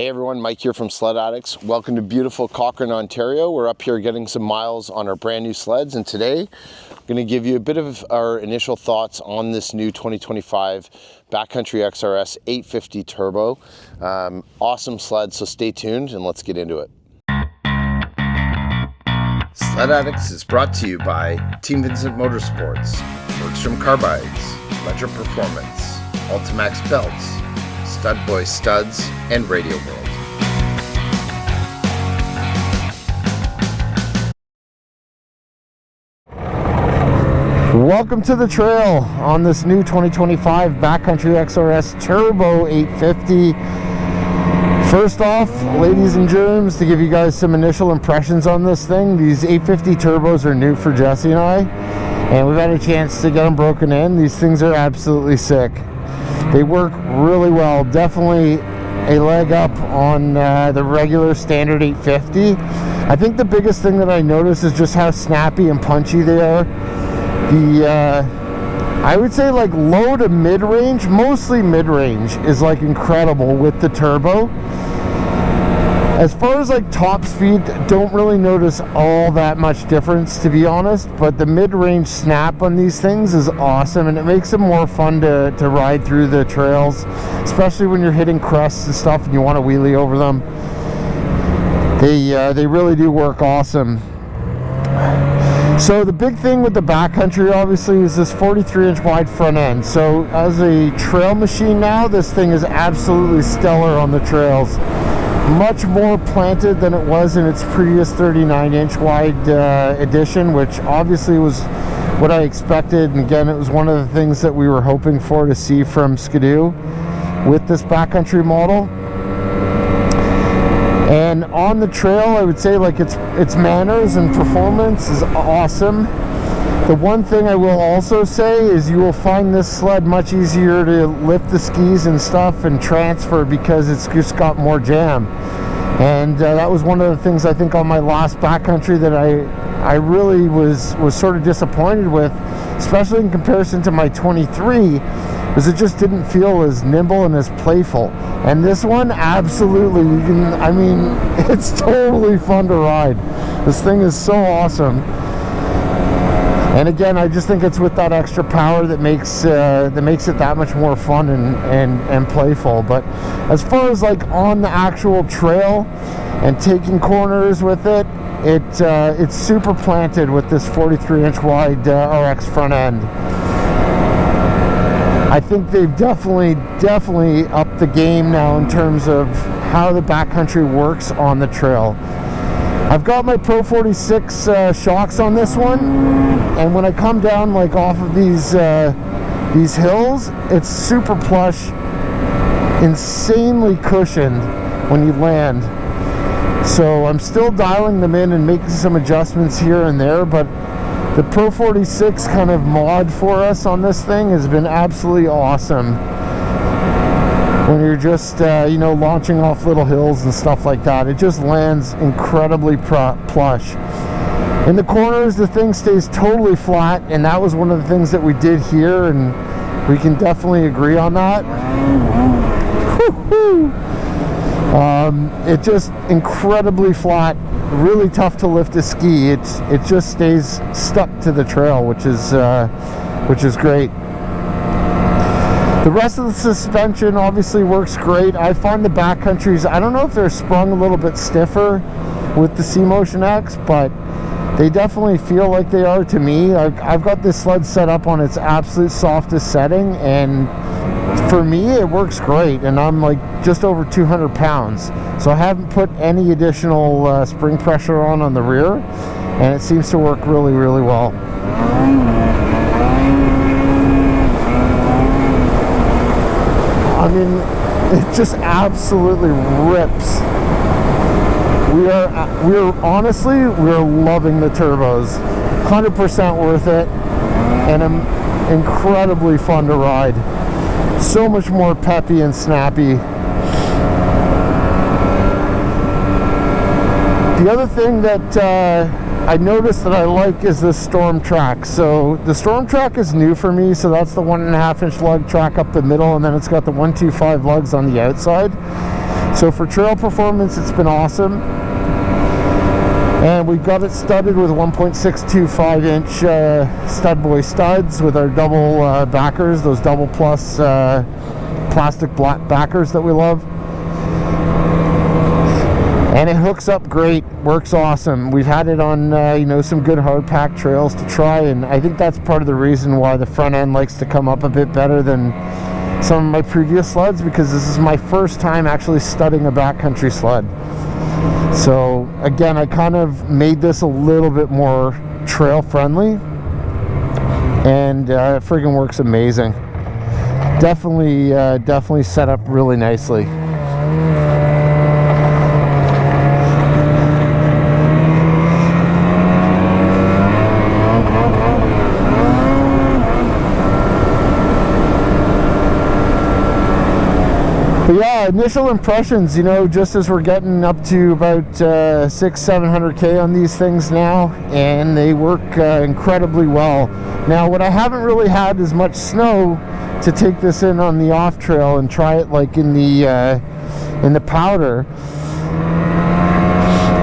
Hey everyone, Mike here from Sledaddicz. Welcome to beautiful Cochrane, Ontario. We're up here getting some miles on our brand new sleds, and today I'm going to give you a bit of our initial thoughts on this new 2025 Backcountry XRS 850 Turbo. Awesome sled, so stay tuned and let's get into it. Sledaddicz is brought to you by Team Vincent Motorsports, Bergstrom Carbides, Ledger Performance, Ultimax Belts, Stud Boy Studs, and Radio World. Welcome to the trail on this new 2025 Backcountry XRS Turbo 850. First off, ladies and germs, to give you guys some initial impressions on this thing, these 850 Turbos are new for Jesse and I, and we've had a chance to get them broken in. These things are absolutely sick. They work really well. Definitely a leg up on the regular standard 850. I think the biggest thing that I notice is just how snappy and punchy they are. I would say like low to mid-range, mostly mid-range, is like incredible with the turbo. As far as like top speed, don't really notice all that much difference, to be honest, but the mid-range snap on these things is awesome, and it makes them more fun to ride through the trails, especially when you're hitting crests and stuff and you want to wheelie over them. They really do work awesome. So the big thing with the backcountry obviously is this 43-inch wide front end. So as a trail machine now, this thing is absolutely stellar on the trails. Much more planted than it was in its previous 39-inch wide edition, which obviously was what I expected. And again, it was one of the things that we were hoping for to see from Skidoo with this backcountry model. And on the trail, I would say like its manners and performance is awesome. The one thing I will also say is you will find this sled much easier to lift the skis and stuff and transfer because it's just got more jam. And that was one of the things I think on my last backcountry that I really was sort of disappointed with, especially in comparison to my 23, because it just didn't feel as nimble and as playful. And this one, absolutely, it's totally fun to ride. This thing is so awesome. And again, I just think it's with that extra power that makes it that much more fun and playful. But as far as like on the actual trail and taking corners with it, it's super planted with this 43-inch wide RX front end. I think they've definitely upped the game now in terms of how the backcountry works on the trail. I've got my Pro 46 shocks on this one, and when I come down like off of these hills, it's super plush, insanely cushioned when you land. So I'm still dialing them in and making some adjustments here and there, but the Pro 46 kind of mod for us on this thing has been absolutely awesome. When you're just, launching off little hills and stuff like that, it just lands incredibly plush. In the corners, the thing stays totally flat, and that was one of the things that we did here, and we can definitely agree on that. It just incredibly flat, really tough to lift a ski. It just stays stuck to the trail, which is great. The rest of the suspension obviously works great. I find the backcountries, I don't know if they're sprung a little bit stiffer with the C-Motion X, but they definitely feel like they are to me. I've got this sled set up on its absolute softest setting, and for me it works great, and I'm like just over 200 pounds. So I haven't put any additional spring pressure on the rear, and it seems to work really, really well. I mean, it just absolutely rips. We are honestly, we're loving the turbos. 100% worth it, and incredibly fun to ride. So much more peppy and snappy. The other thing that I noticed that I like is the Storm Track. So the Storm Track is new for me, so that's the 1.5-inch lug track up the middle, and then it's got the 125 lugs on the outside. So for trail performance, it's been awesome. And we've got it studded with 1.625 inch stud boy studs with our double backers, those double plus plastic black backers that we love. And it hooks up great, works awesome. We've had it on you know, some good hard packed trails to try, and I think that's part of the reason why the front end likes to come up a bit better than some of my previous sleds, because this is my first time actually studding a backcountry sled. So again, I kind of made this a little bit more trail friendly, and it friggin' works amazing. Definitely set up really nicely. But yeah, initial impressions, you know, just as we're getting up to about 600-700K on these things now, and they work incredibly well. Now, what I haven't really had is much snow to take this in on the off trail and try it like in the powder,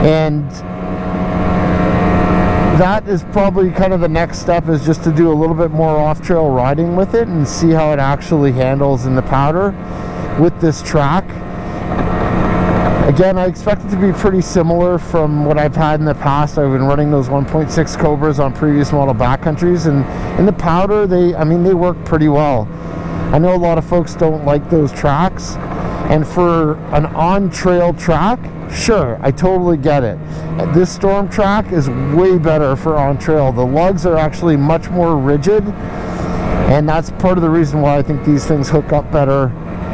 and that is probably kind of the next step, is just to do a little bit more off trail riding with it and see how it actually handles in the powder with this track. Again, I expect it to be pretty similar from what I've had in the past. I've been running those 1.6 Cobras on previous model backcountries, and in the powder, they work pretty well. I know a lot of folks don't like those tracks, and for an on-trail track, sure, I totally get it. This Storm track is way better for on-trail. The lugs are actually much more rigid, and that's part of the reason why I think these things hook up better,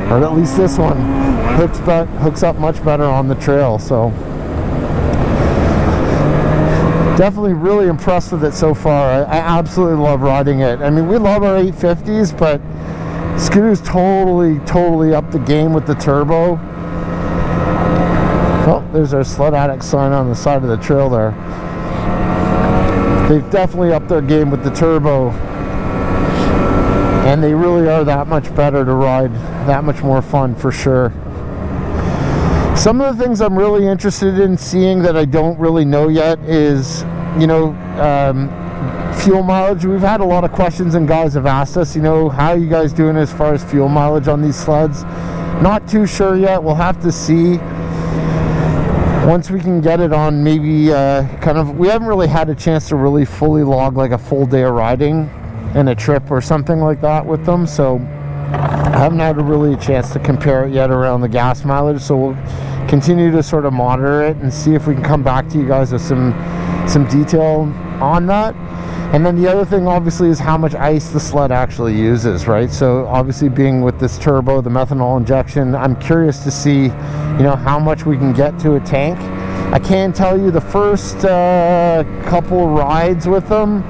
or at least this one hooks up much better on the trail. So definitely really impressed with it so far. I absolutely love riding it. I mean, we love our 850s, but Skidoo's totally upped the game with the turbo. Oh, there's our Sledaddicz sign on the side of the trail there. They've definitely upped their game with the turbo, and they really are that much better to ride, that much more fun for sure. Some of the things I'm really interested in seeing that I don't really know yet is, you know, fuel mileage. We've had a lot of questions, and guys have asked us, you know, how are you guys doing as far as fuel mileage on these sleds? Not too sure yet. We'll have to see once we can get it on. Maybe we haven't really had a chance to really fully log like a full day of riding in a trip or something like that with them, so I haven't had a chance to compare it yet around the gas mileage. So we'll continue to sort of monitor it and see if we can come back to you guys with some detail on that. And then the other thing obviously is how much ice the sled actually uses, right? So obviously, being with this turbo, the methanol injection, I'm curious to see, you know, how much we can get to a tank. I can tell you the first couple rides with them,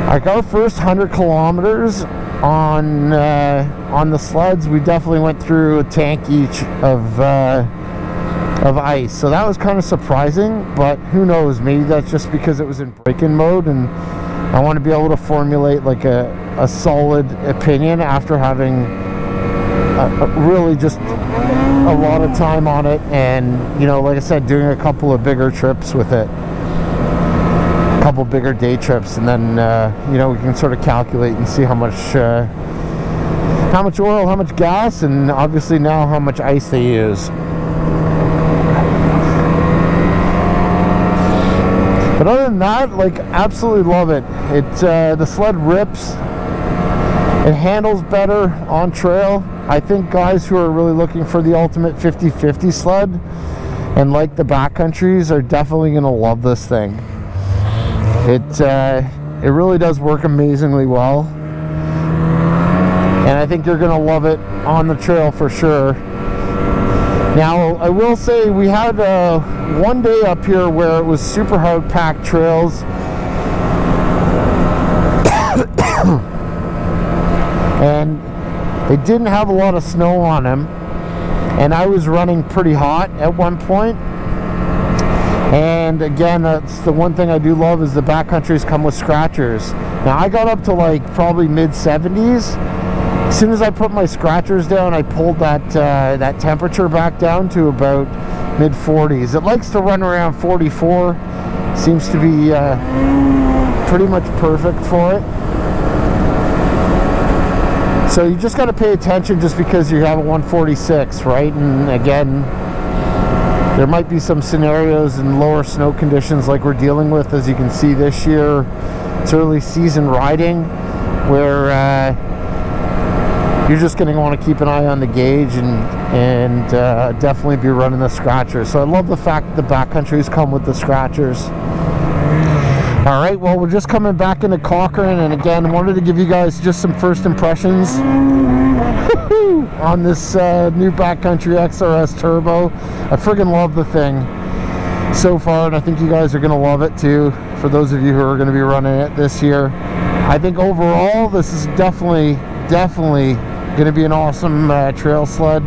like our first 100 kilometers on the sleds, we definitely went through a tank each of ice. So that was kind of surprising, but who knows, maybe that's just because it was in break-in mode, and I want to be able to formulate like a solid opinion after having really just a lot of time on it, and, you know, like I said, doing a couple of bigger trips with it, a couple bigger day trips, and then you know, we can sort of calculate and see how much oil, how much gas, and obviously now how much ice they use. But other than that, like, absolutely love it. The sled rips. It handles better on trail. I think guys who are really looking for the ultimate 50-50 sled and like the backcountries are definitely going to love this thing. It really does work amazingly well, and I think you're going to love it on the trail for sure. Now, I will say we had one day up here where it was super hard packed trails, and they didn't have a lot of snow on them, and I was running pretty hot at one point. And again, that's the one thing I do love, is the backcountries come with scratchers. Now, I got up to like probably mid 70s, As soon as I put my scratchers down, I pulled that temperature back down to about mid-40s. It likes to run around 44. Seems to be pretty much perfect for it. So you just got to pay attention just because you have a 146, right? And again, there might be some scenarios in lower snow conditions like we're dealing with, as you can see this year. It's early season riding where you're just going to want to keep an eye on the gauge and definitely be running the scratchers. So I love the fact that the backcountries come with the scratchers. All right, well, we're just coming back into Cochrane, and again, wanted to give you guys just some first impressions on this new Backcountry XRS Turbo. I friggin' love the thing so far, and I think you guys are gonna love it too, for those of you who are gonna be running it this year. I think overall, this is definitely gonna be an awesome trail sled.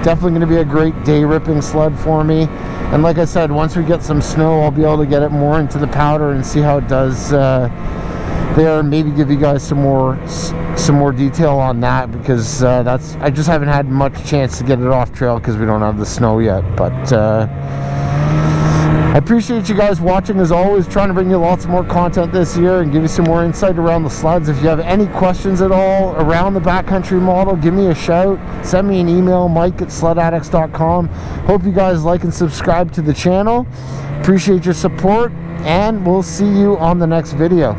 Definitely gonna be a great day ripping sled for me. And like I said, once we get some snow, I'll be able to get it more into the powder and see how it does there, and maybe give you guys some more detail on that, because I just haven't had much chance to get it off trail because we don't have the snow yet. But I appreciate you guys watching, as always, trying to bring you lots more content this year and give you some more insight around the sleds. If you have any questions at all around the backcountry model, give me a shout. Send me an email, mike@sledaddicz.com. Hope you guys like and subscribe to the channel. Appreciate your support, and we'll see you on the next video.